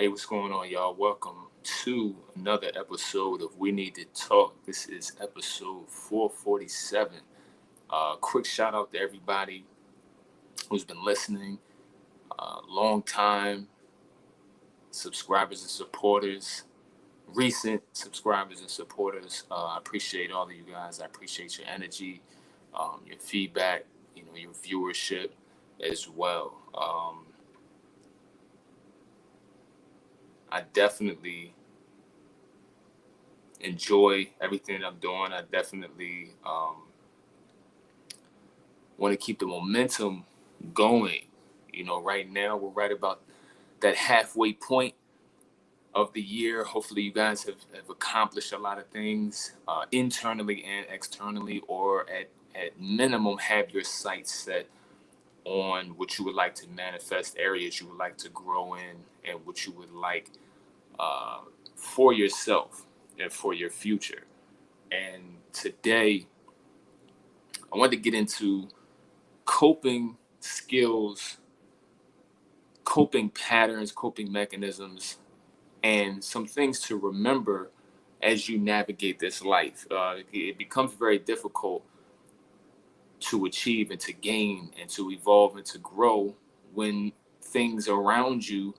Hey, what's going on, y'all? Welcome to another episode of We Need to Talk. This is episode 447. Quick shout out to everybody who's been listening, long time subscribers and supporters, recent subscribers and supporters. I appreciate all of you guys. I appreciate your energy, your feedback, your viewership as well. I definitely enjoy everything that I'm doing. I definitely want to keep the momentum going. Right now we're right about that halfway point of the year. Hopefully you guys have accomplished a lot of things internally and externally, or at minimum have your sights set on what you would like to manifest, areas you would like to grow in, and what you would like uh, for yourself and for your future. And today I want to get into coping skills, coping patterns, coping mechanisms, and some things to remember as you navigate this life. It becomes very difficult to achieve and to gain and to evolve and to grow when things around you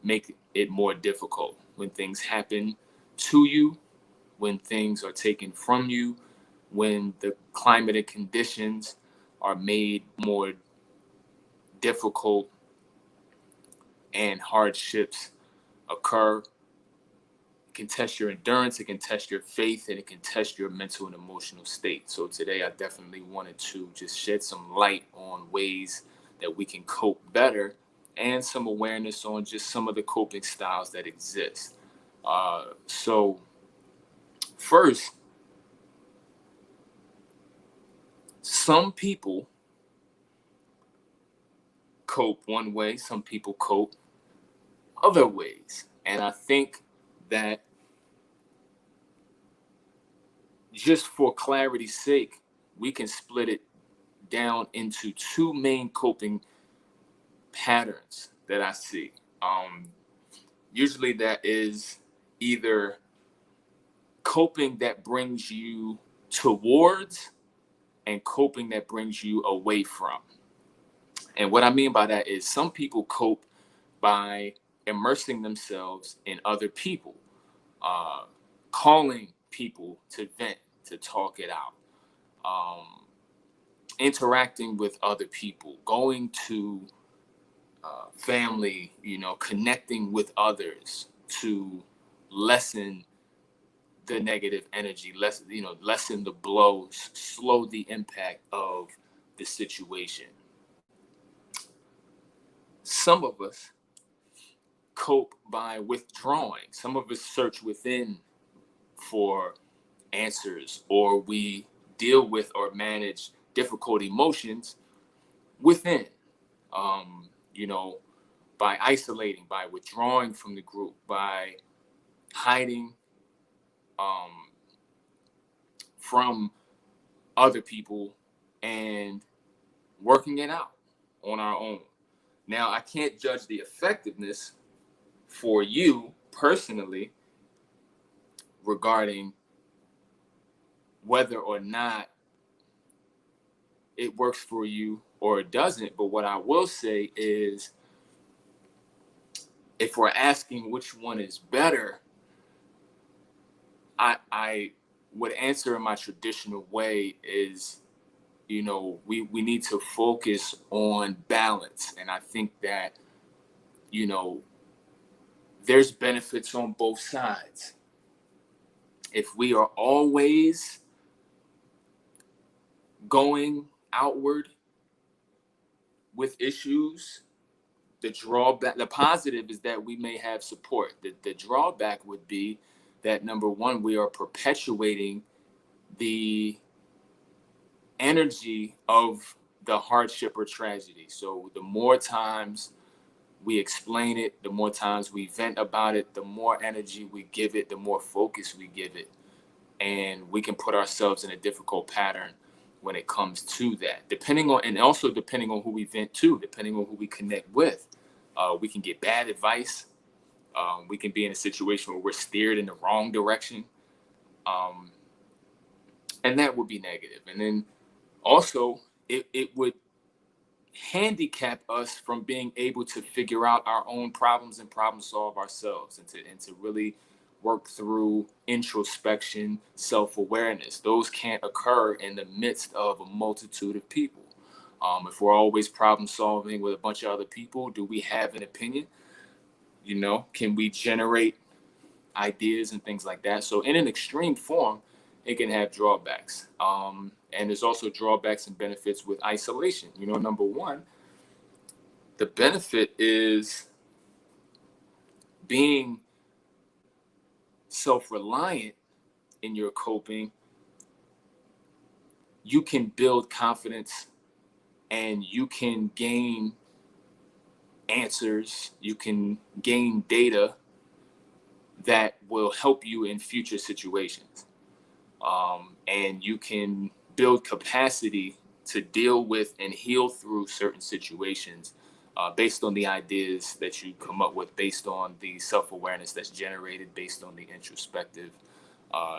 make it more difficult, when things happen to you, when things are taken from you, when the climate and conditions are made more difficult and hardships occur. It can test your endurance, it can test your faith, and it can test your mental and emotional state. So today I definitely wanted to just shed some light on ways that we can cope better, and some awareness on just some of the coping styles that exist. So first, some people cope one way, some people cope other ways. And I think that just for clarity's sake, we can split it down into two main coping patterns that I see. Usually that is either coping that brings you towards and coping that brings you away from. And what I mean by that is some people cope by immersing themselves in other people, uh, calling people to vent, to talk it out, interacting with other people, going to family, connecting with others to lessen the negative energy, lessen the blows, slow the impact of the situation. Some of us cope by withdrawing. Some of us search within for answers, or we deal with or manage difficult emotions within, you know, by isolating, by withdrawing from the group, by hiding um, from other people and working it out on our own. Now, I can't judge the effectiveness for you personally regarding whether or not it works for you or it doesn't. But what I will say is, if we're asking which one is better, I would answer in my traditional way is, we need to focus on balance. And I think that, you know, there's benefits on both sides. If we are always going outward with issues, the positive is that we may have support. The drawback would be that, number one, we are perpetuating the energy of the hardship or tragedy. So the more times we explain it, the more times we vent about it, the more energy we give it, the more focus we give it. And we can put ourselves in a difficult pattern when it comes to that. And also depending on who we vent to, depending on who we connect with, we can get bad advice We can be in a situation where we're steered in the wrong direction. Um, and that would be negative. And then also, it would handicap us from being able to figure out our own problems and problem solve ourselves, and to really work through introspection, self-awareness. Those can't occur in the midst of a multitude of people. If we're always problem solving with a bunch of other people, do we have an opinion? Can we generate ideas and things like that? So in an extreme form, it can have drawbacks. And there's also drawbacks and benefits with isolation. Number one, the benefit is being self-reliant in your coping. You can build confidence and you can gain answers. You can gain data that will help you in future situations. And you can build capacity to deal with and heal through certain situations based on the ideas that you come up with, based on the self-awareness that's generated, based on the introspective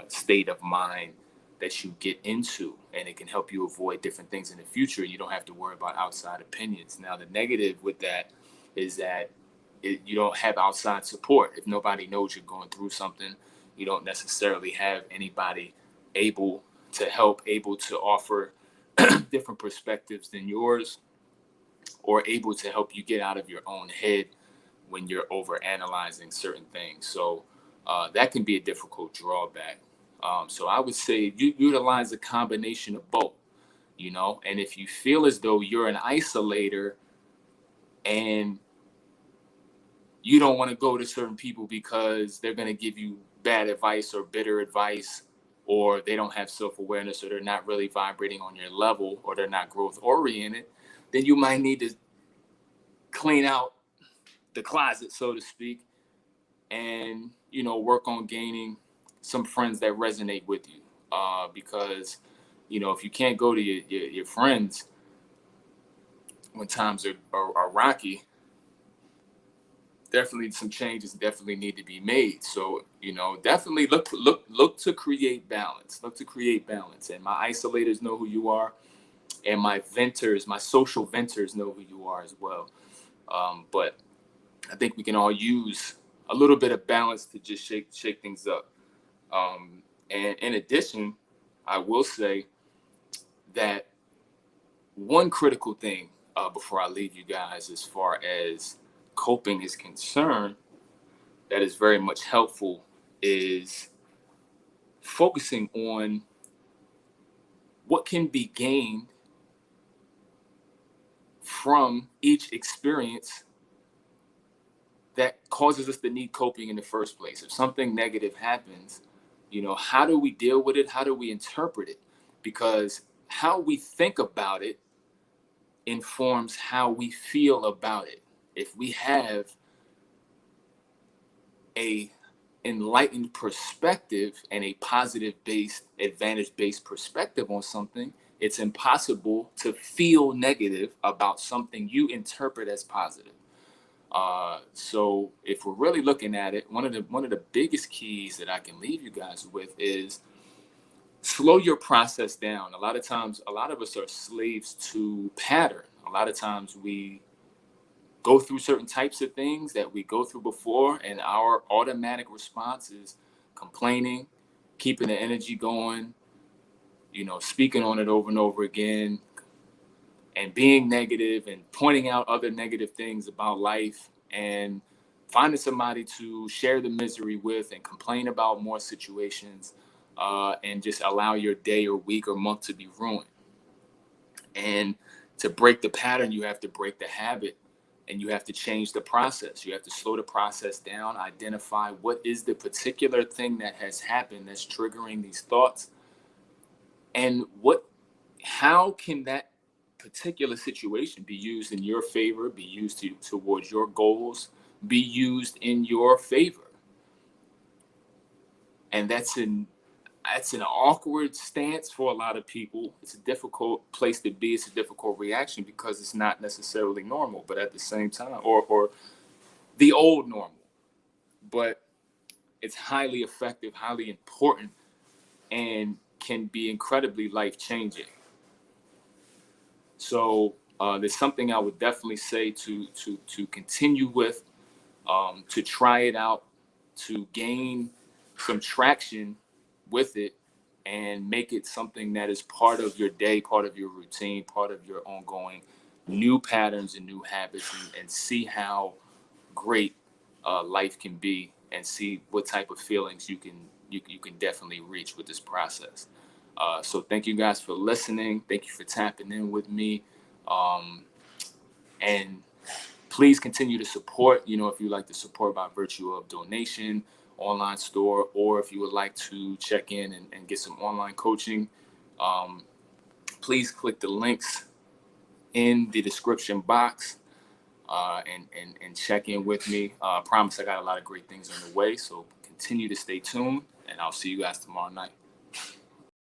state of mind that you get into. And it can help you avoid different things in the future. You don't have to worry about outside opinions. Now, the negative with that is that you don't have outside support. If nobody knows you're going through something, you don't necessarily have anybody able to help, able to offer different perspectives than yours, or able to help you get out of your own head when you're over analyzing certain things. So that can be a difficult drawback. So I would say you utilize a combination of both, and if you feel as though you're an isolator and you don't want to go to certain people because they're going to give you bad advice or bitter advice, or they don't have self-awareness, or they're not really vibrating on your level, or they're not growth oriented, then you might need to clean out the closet, so to speak, and work on gaining some friends that resonate with you, because if you can't go to your friends when times are rocky, definitely some changes definitely need to be made. So definitely look to create balance. And my isolators know who you are, and my social venters know who you are as well. But I think we can all use a little bit of balance to just shake things up. And in addition, I will say that one critical thing before I leave you guys, as far as coping is concerned, that is very much helpful, is focusing on what can be gained from each experience that causes us to need coping in the first place. If something negative happens, how do we deal with it? How do we interpret it? Because how we think about it informs how we feel about it. If we have a enlightened perspective and a positive based, advantage based perspective on something, it's impossible to feel negative about something you interpret as positive. So if we're really looking at it, one of the biggest keys that I can leave you guys with is slow your process down. A lot of times, a lot of us are slaves to pattern. A lot of times we go through certain types of things that we go through before, and our automatic response is complaining, keeping the energy going, speaking on it over and over again, and being negative and pointing out other negative things about life, and finding somebody to share the misery with and complain about more situations, and just allow your day or week or month to be ruined. And to break the pattern, you have to break the habit, and you have to change the process. You have to slow the process down, identify what is the particular thing that has happened that's triggering these thoughts, and how can that particular situation be used in your favor, be used towards your goals, be used in your favor. And that's an awkward stance for a lot of people. It's a difficult place to be. It's a difficult reaction because it's not necessarily normal, but at the same time, or the old normal. but it's highly effective, highly important, and can be incredibly life-changing. So there's something I would definitely say to continue with, to try it out, to gain some traction with it, and make it something that is part of your day, part of your routine, part of your ongoing new patterns and new habits, and see how great life can be, and see what type of feelings you can definitely reach with this process. So thank you guys for listening. Thank you for tapping in with me. Um, and please continue to support. If you like to support by virtue of donation, online store, or if you would like to check in and get some online coaching, um, please click the links in the description box, and check in with me. I promise I got a lot of great things on the way. So continue to stay tuned, and I'll see you guys tomorrow night.